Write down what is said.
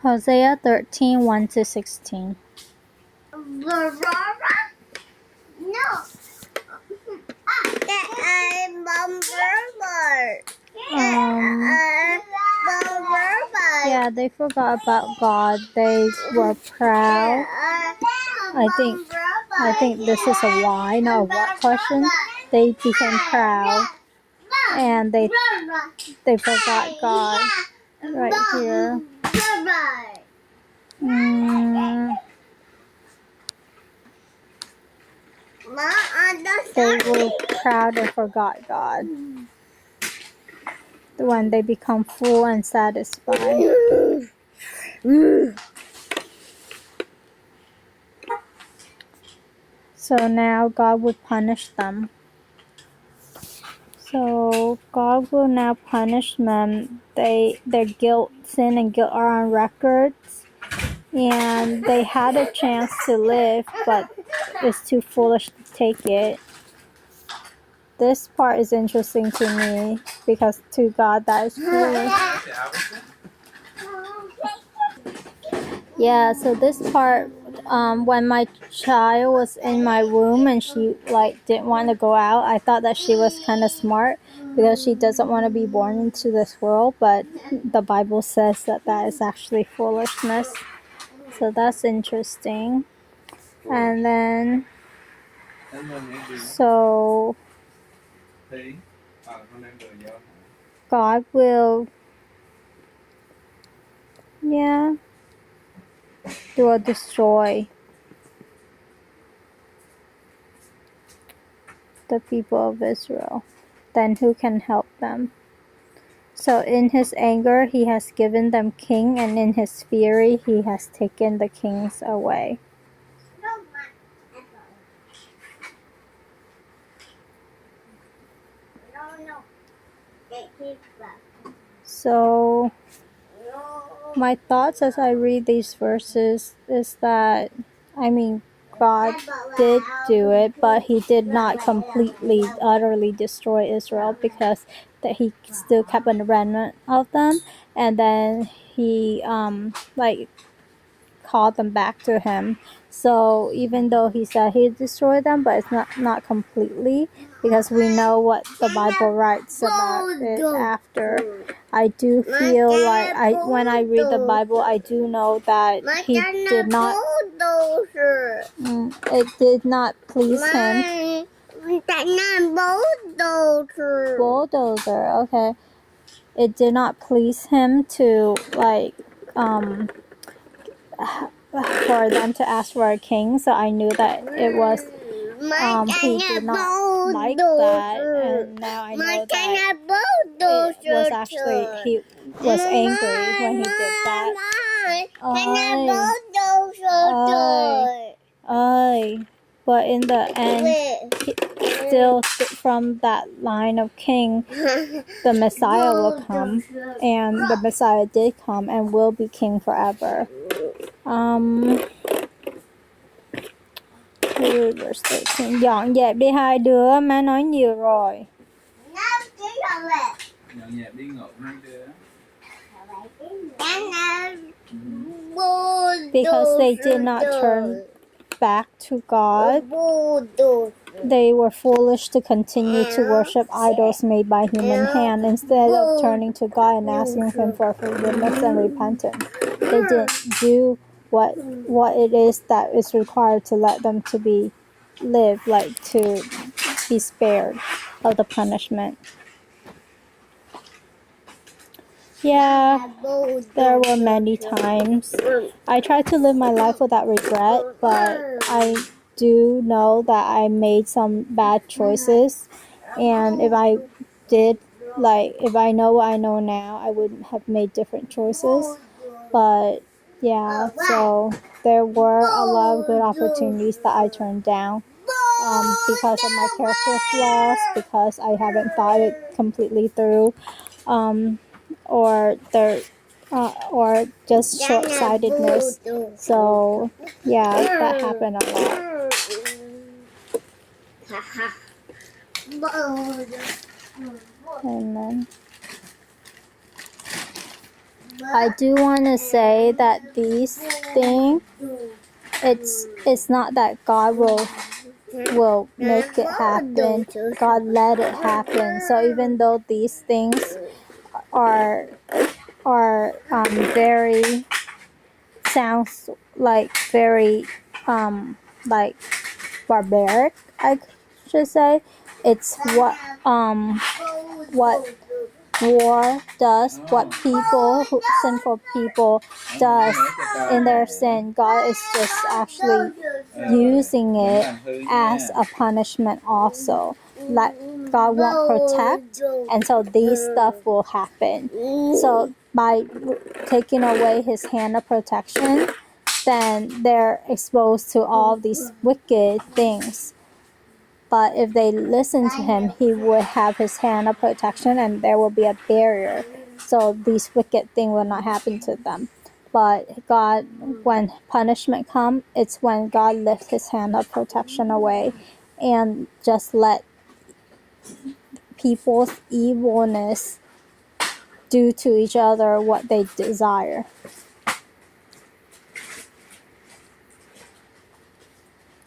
Hosea 13, 1-16. No. Yeah, they forgot about God. They were proud. I think this is a why, not a what question. They became proud and they forgot God right here. They were proud and forgot God when they become full and satisfied. So now God would punish them. So God will now punish them. Their guilt, sin and guilt are on records. And they had a chance to live, but it's too foolish to take it. This part is interesting to me because to God that is foolish. Yeah, so this part, when my child was in my womb and she didn't want to go out, I thought that she was kind of smart because she doesn't want to be born into this world, but the Bible says that that is actually foolishness. So that's interesting. And then, so God will, destroy the people of Israel. Then who can help them? So in his anger, he has given them king, and in his fury, he has taken the kings away. So my thoughts as I read these verses is that, God did do it, but he did not completely, utterly destroy Israel because that he still kept a remnant of them, and then he called them back to him. So even though he said he destroyed them, but it's not completely, because we know what the Bible writes about it after. I do feel like when I read the Bible, I do know that he did not. It did not please him. Bulldozer. Okay. It did not please him to for them to ask for a king, so I knew that it was he did not like that, and now I know that it was actually he was angry when he did that. But in the end, still from that line of king, the Messiah will come, and the Messiah did come and will be king forever. Verse 13. Dọn dẹp đi hai đứa, má nói nhiều rồi. Dọn dẹp đi ngộp hai đứa. Because they did not turn back to God, they were foolish to continue to worship idols made by human hand instead of turning to God and asking him for forgiveness and repentance. They didn't do what it is that is required to let them to live, to be spared of the punishment. Yeah, there were many times. I tried to live my life without regret, but I do know that I made some bad choices. And if I did, if I know what I know now, I would have made different choices. But yeah, so there were a lot of good opportunities that I turned down. Because of my character flaws, because I haven't thought it completely through. Or just short-sightedness. So yeah, that happened a lot. Amen. I do want to say that these things, it's not that God will make it happen. God let it happen. So even though these things are very sounds like very like barbaric, I should say, it's what war does, what sinful people does in their sin. God is just actually using it as a punishment also. Like God won't protect, and so these stuff will happen. So by taking away his hand of protection, then they're exposed to all these wicked things. But if they listen to him, he would have his hand of protection and there will be a barrier. So these wicked things will not happen to them. But God, when punishment comes, it's when God lifts his hand of protection away and just let people's evilness do to each other what they desire.